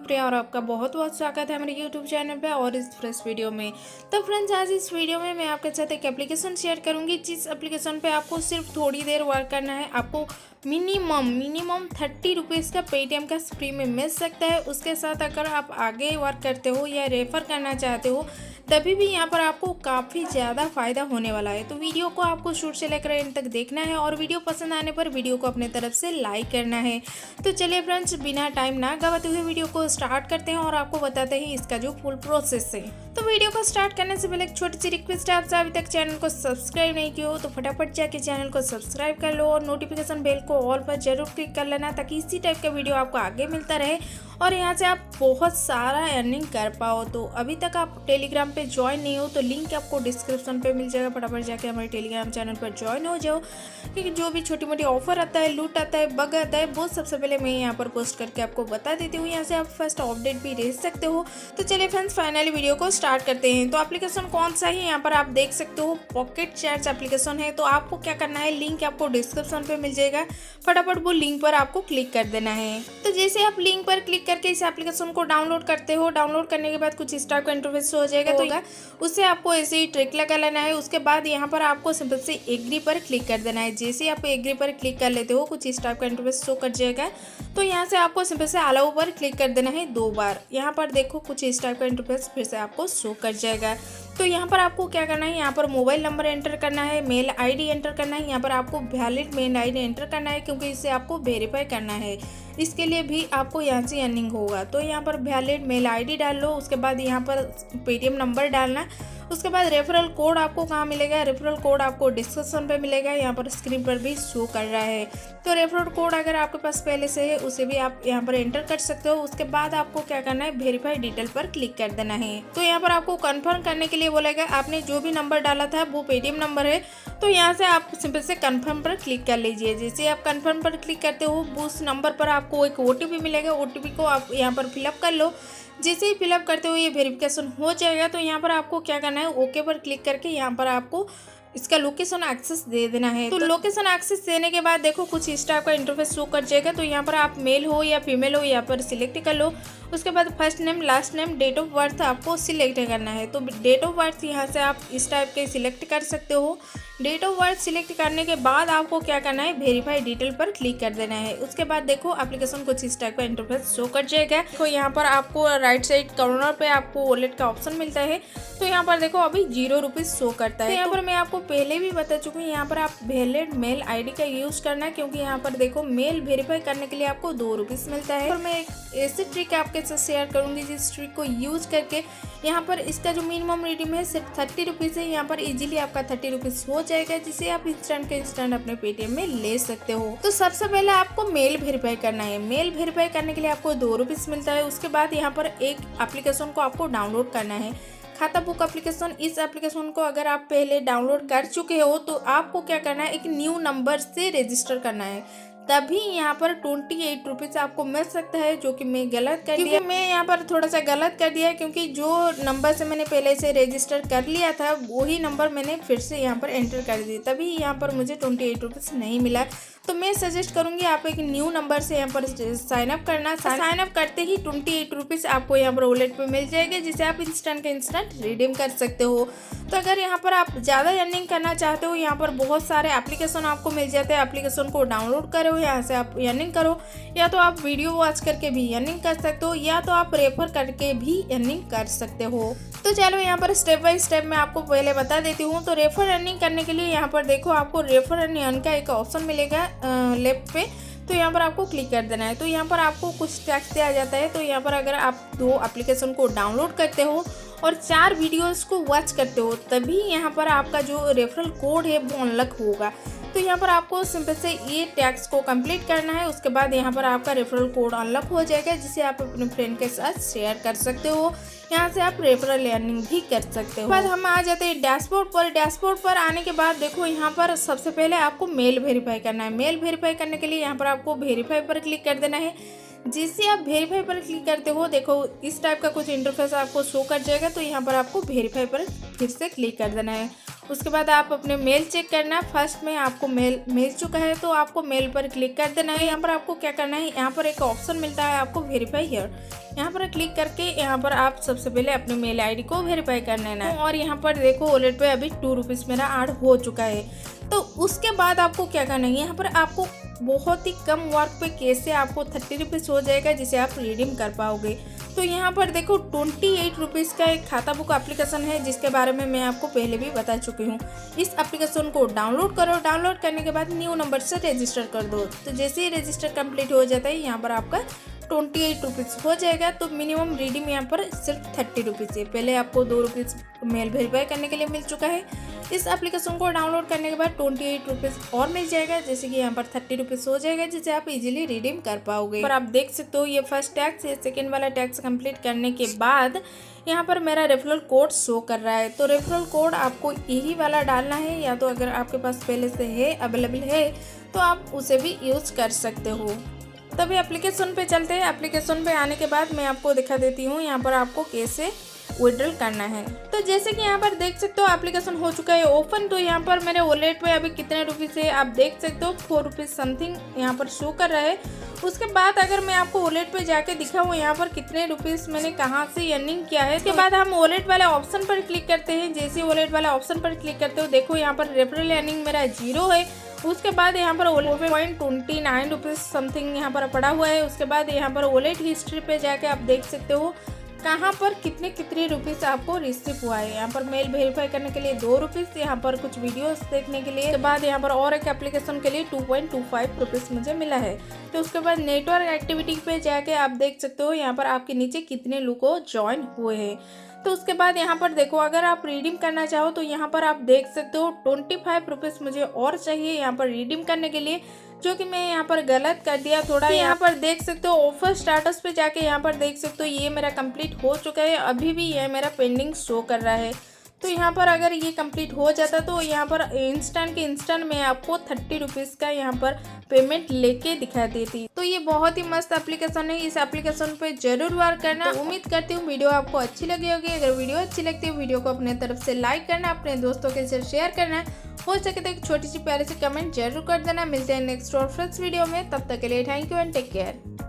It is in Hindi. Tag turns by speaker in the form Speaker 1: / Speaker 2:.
Speaker 1: प्रिया और आपका बहुत बहुत स्वागत है हमारे यूट्यूब चैनल पे और इस फ्रेश वीडियो में। तो फ्रेंड्स, आज इस वीडियो में मैं आपके साथ एक एप्लीकेशन शेयर करूंगी जिस एप्लीकेशन पे आपको सिर्फ थोड़ी देर वर्क करना है। आपको मिनिमम 30 रुपीज़ का पेटीएम का फ्री में मिल सकता है। उसके साथ अगर आप आगे वर्क करते हो या रेफ़र करना चाहते हो तभी भी यहाँ पर आपको काफ़ी ज़्यादा फ़ायदा होने वाला है। तो वीडियो को आपको शुरू से लेकर एंड तक देखना है और वीडियो पसंद आने पर वीडियो को अपने तरफ से लाइक करना है। तो चलिए फ्रेंड्स, बिना टाइम ना गवाते हुए वीडियो को स्टार्ट करते हैं और आपको बताते हैं इसका जो फुल प्रोसेस है। तो वीडियो को स्टार्ट करने से पहले एक छोटी सी रिक्वेस्ट है, आपसे अभी तक चैनल को सब्सक्राइब नहीं किया हो तो फटाफट जाके चैनल को सब्सक्राइब कर लो और नोटिफिकेशन बेल को ऑल पर जरूर क्लिक कर लेना ताकि इसी टाइप का वीडियो आपको आगे मिलता रहे और यहाँ से आप बहुत सारा अर्निंग कर पाओ। तो अभी तक आप टेलीग्राम पे ज्वाइन नहीं हो तो लिंक आपको डिस्क्रिप्शन पे मिल जाएगा, फटाफट जाके हमारे टेलीग्राम चैनल पर ज्वाइन हो जाओ, क्योंकि जो भी छोटी मोटी ऑफर आता है, लूट आता है, बग आता है, वो सबसे पहले मैं यहाँ पर पोस्ट करके आपको बता देती हूँ। यहाँ से आप फर्स्ट अपडेट भी ले सकते हो। तो चलिए फ्रेंड्स, फाइनली वीडियो को स्टार्ट करते हैं। तो एप्लीकेशन कौन सा है यहाँ पर आप देख सकते हो, पॉकेट चार्ज एप्लीकेशन है। तो आपको क्या करना है, लिंक आपको डिस्क्रिप्शन पे मिल जाएगा, फटाफट वो लिंक पर आपको क्लिक कर देना है। तो जैसे आप लिंक पर क्लिक करके इस एप्लीकेशन को डाउनलोड करते हो, डाउनलोड करने के बाद कुछ इस टाइप का इंटरफेस हो जाएगा। तो उससे आपको ऐसे ही ट्रिक लगा लेना है। उसके बाद यहाँ पर आपको सिंपल से एग्री पर क्लिक कर देना है। जैसे आप एग्री पर क्लिक कर लेते हो कुछ इस टाइप का इंटरफेस शो कर जाएगा। तो यहाँ से आपको सिंपल से अलाउ पर क्लिक कर देना है 2 बार। यहाँ पर देखो कुछ इस टाइप का इंटरफेस फिर से आपको शो कर जाएगा। तो यहाँ पर आपको क्या करना है, यहाँ पर मोबाइल नंबर एंटर करना है, मेल आईडी एंटर करना है। यहाँ पर आपको वैलिड मेल आईडी एंटर करना है क्योंकि इसे आपको वेरीफाई करना है। इसके लिए भी आपको यहाँ से अर्निंग होगा। तो यहाँ पर वैलिड मेल आईडी डाल लो। उसके बाद यहाँ पर पेटीएम नंबर डालना। उसके बाद रेफरल कोड आपको कहाँ मिलेगा, रेफरल कोड आपको डिस्क्रिप्शन पे मिलेगा, यहाँ पर स्क्रीन पर भी शो कर रहा है। तो रेफरल कोड अगर आपके पास पहले से है उसे भी आप यहाँ पर एंटर कर सकते हो। उसके बाद आपको क्या करना है, वेरीफाई डिटेल पर क्लिक कर देना है। तो यहाँ पर आपको कंफर्म करने के लिए बोलेगा आपने जो भी नंबर डाला था वो पेटीएम नंबर है। तो यहाँ से आप सिंपल से कंफर्म पर क्लिक कर लीजिए। जैसे आप कंफर्म पर क्लिक करते हो उस नंबर पर आपको एक ओटीपी मिलेगा, ओटीपी को आप यहाँ पर फिलअप कर लो। जैसे ही फिलअप करते हुए ये वेरिफिकेशन हो जाएगा तो यहाँ पर आपको क्या करना है, ओके पर क्लिक करके यहाँ पर आपको इसका लोकेशन एक्सेस दे देना है। तो लोकेशन एक्सेस देने के बाद देखो कुछ इस टाइप का इंटरफेस शो कर जाएगा। तो यहाँ पर आप मेल हो या फीमेल हो यहाँ पर सिलेक्ट कर लो। उसके बाद first name, last name, date of birth आपको सिलेक्ट करना है। तो डेट ऑफ बर्थ यहाँ से आप इस टाइप के सिलेक्ट कर सकते हो। डेट ऑफ बर्थ सिलेक्ट करने के बाद आपको क्या करना है, वेरीफाई डिटेल पर क्लिक कर देना है। उसके बाद देखो एप्लीकेशन कुछ इस टाइप का इंटरफेस शो कर जाएगा। तो यहाँ पर आपको राइट साइड कॉर्नर पे आपको वॉलेट का ऑप्शन मिलता है। तो यहाँ पर देखो अभी 0 रुपीज़ शो करता है। तो यहाँ पर मैं आपको पहले भी बता चुकी हूँ, यहाँ पर आप वैलिड मेल आईडी का यूज करना है क्योंकि यहाँ पर देखो मेल वेरीफाई करने के लिए आपको 2 रुपीज़ मिलता है। और मैं एक ऐसी ट्रिक आपके साथ शेयर करूंगी जिस ट्रिक को यूज करके यहाँ पर इसका जो मिनिमम रिडीम है सिर्फ 30 रुपीज़ है। यहाँ पर इजीली आपका 30 रुपीज़ हो जाएगा जिसे आप इंस्टेंट के इंस्टेंट अपने पेटीएम में ले सकते हो। तो सबसे पहले आपको मेल वेरीफाई करना है। मेल वेरीफाई करने के लिए आपको 2 रुपीज़ मिलता है। उसके बाद यहाँ पर एक एप्लीकेशन को आपको डाउनलोड करना है, खाता बुक एप्लीकेशन। इस एप्लीकेशन को अगर आप पहले डाउनलोड कर चुके हो तो आपको क्या करना है, एक न्यू नंबर से रजिस्टर करना है, तभी यहाँ पर 28 रुपीज़ आपको मिल सकता है, जो कि मैं गलत कर दिया। मैं यहाँ पर थोड़ा सा गलत कर दिया क्योंकि जो नंबर से मैंने पहले से रजिस्टर कर लिया था वही नंबर मैंने फिर से यहाँ पर एंटर कर दिया, तभी यहाँ पर मुझे 28 रुपीज़ नहीं मिला। तो मैं सजेस्ट करूँगी आप एक न्यू नंबर से यहाँ पर साइन अप करना। साइन अप करते ही 28 रुपीज़ आपको यहाँ पर वॉलेट पे मिल जाएगा जिसे आप इंस्टेंट के इंस्टेंट रिडीम कर सकते हो। तो अगर यहाँ पर आप ज़्यादा अर्निंग करना चाहते हो, यहाँ पर बहुत सारे एप्लीकेशन आपको मिल जाते हैं। एप्लीकेशन को डाउनलोड करो, यहाँ से आप अर्निंग करो, या तो आप वीडियो वॉच करके भी अर्निंग कर सकते हो या तो आप रेफर करके भी अर्निंग कर सकते हो। तो चलो यहाँ पर स्टेप बाय स्टेप मैं आपको पहले बता देती हूँ। तो रेफर अर्निंग करने के लिए यहाँ पर देखो आपको रेफर अर्निंग का एक ऑप्शन मिलेगा लेफ्ट पे। तो यहाँ पर आपको क्लिक कर देना है। तो यहाँ पर आपको कुछ टैक्स दिया जाता है। तो यहाँ पर अगर आप 2 एप्लीकेशन को डाउनलोड करते हो और 4 वीडियोस को वॉच करते हो तभी यहाँ पर आपका जो रेफरल कोड है वो अनलॉक होगा। तो यहाँ पर आपको सिंपल से ये टैक्स को कंप्लीट करना है। उसके बाद यहाँ पर आपका रेफरल कोड अनलॉक हो जाएगा जिसे आप अपने फ्रेंड के साथ शेयर कर सकते हो। यहाँ से आप रेफरल अर्निंग भी कर सकते हो। बाद हम आ जाते हैं डैशबोर्ड पर। डैशबोर्ड पर आने के बाद देखो यहाँ पर सबसे पहले आपको मेल वेरीफाई करना है। मेल वेरीफाई करने के लिए यहाँ पर आपको वेरीफाई पर क्लिक कर देना है। जैसे आप वेरीफाई पर क्लिक करते हो देखो इस टाइप का कुछ इंटरफेस आपको शो कर जाएगा। तो यहाँ पर आपको वेरीफाई पर फिर से क्लिक कर देना है उसके बाद आप अपने मेल चेक करना। फर्स्ट में आपको मेल मिल चुका है तो आपको मेल पर क्लिक कर देना है। यहाँ पर आपको क्या करना है, यहाँ पर एक ऑप्शन मिलता है आपको वेरीफाई हियर, यहाँ पर क्लिक करके यहाँ पर आप सबसे पहले अपने मेल आईडी को वेरीफाई कर लेना है। और यहाँ पर देखो वॉलेट पे अभी 2 रुपीज़ मेरा ऐड हो चुका है। तो उसके बाद आपको क्या करना है, यहाँ पर आपको बहुत ही कम वर्क पे कैसे आपको 30 रुपीज़ हो जाएगा जिसे आप रिडीम कर पाओगे। तो यहाँ पर देखो 28 रुपीज़ का एक खाता बुक एप्लीकेशन है जिसके बारे में मैं आपको पहले भी बता चुकी हूँ। इस एप्लीकेशन को डाउनलोड करो, डाउनलोड करने के बाद न्यू नंबर से रजिस्टर कर दो। तो जैसे ही रजिस्टर कंप्लीट हो जाता है यहाँ पर आपका 28 रुपीज़ हो जाएगा। तो मिनिमम रिडीम यहाँ पर सिर्फ 30 रुपीज़ है। पहले आपको 2 रुपीज़ मेल वेरीफाई करने के लिए मिल चुका है। इस एप्लीकेशन को डाउनलोड करने के बाद 28 रुपीज़ और मिल जाएगा, जैसे कि यहाँ पर 30 रुपीज़ हो जाएगा जिसे आप इजीली रिडीम कर पाओगे। पर आप देख सकते हो ये फर्स्ट टैक्स है। सेकेंड वाला टैक्स कंप्लीट करने के बाद यहाँ पर मेरा रेफरल कोड शो कर रहा है। तो रेफरल कोड आपको यही वाला डालना है, या तो अगर आपके पास पहले से है अवेलेबल है तो आप उसे भी यूज कर सकते हो। तभी एप्लीकेशन पे चलते हैं। एप्लीकेशन पे आने के बाद मैं आपको दिखा देती हूँ यहाँ पर आपको कैसे विड्रॉल करना है। तो जैसे कि यहाँ पर देख सकते हो एप्लीकेशन हो चुका है ओपन। तो यहाँ पर मेरे वॉलेट पे अभी कितने रुपीज़ है आप देख सकते हो, 4 रुपीज़ समथिंग यहाँ पर शो कर रहा है। उसके बाद अगर मैं आपको वॉलेट पे जाके दिखाऊँ यहाँ पर कितने रुपीज़ मैंने कहाँ से अर्निंग किया है, इसके बाद हम वॉलेट वाले ऑप्शन पर क्लिक करते हैं। जैसे वॉलेट वाले ऑप्शन पर क्लिक करते हो देखो यहाँ पर रेफरल अर्निंग मेरा 0 है। उसके बाद यहाँ पर वॉलेट पे 29 रुपीज़ समथिंग यहाँ पर पड़ा हुआ है। उसके बाद यहाँ पर वॉलेट हिस्ट्री पे जाके आप देख सकते हो कहाँ पर कितने रुपीज़ आपको रिसीव हुआ है। यहाँ पर मेल वेरीफाई करने के लिए 2 रुपीज़, यहाँ पर कुछ वीडियोस देखने के लिए। उसके बाद यहाँ पर और एक एप्लीकेशन के लिए 2.25 रुपीज़ मुझे मिला है। तो उसके बाद नेटवर्क एक्टिविटी पे जाके आप देख सकते हो यहाँ पर आपके नीचे कितने लोग ज्वाइन हुए हैं। तो उसके बाद यहाँ पर देखो अगर आप रिडीम करना चाहो तो यहाँ पर आप देख सकते हो 25 रुपीज़ मुझे और चाहिए यहाँ पर रिडीम करने के लिए, जो कि मैं यहाँ पर गलत कर दिया थोड़ा। यहाँ पर देख सकते हो ऑफर स्टाटस पे जाके यहाँ पर देख सकते हो ये मेरा कंप्लीट हो चुका है, अभी भी ये मेरा पेंडिंग शो कर रहा है। तो यहाँ पर अगर ये कंप्लीट हो जाता तो यहाँ पर इंस्टेंट में आपको 30 रुपीज़ का यहाँ पर पेमेंट लेके दिखा देती। तो ये बहुत ही मस्त एप्लीकेशन है, इस एप्लीकेशन पे जरूर वर्क करना। तो उम्मीद करती हूँ वीडियो आपको अच्छी लगी होगी। अगर वीडियो अच्छी लगती है वीडियो को अपने तरफ से लाइक करना, अपने दोस्तों के साथ शेयर करना, हो सके तो एक छोटी सी प्यारी सी कमेंट जरूर कर देना। मिलते हैं नेक्स्ट और फ्रेश वीडियो में, तब तक के लिए thank you and take care.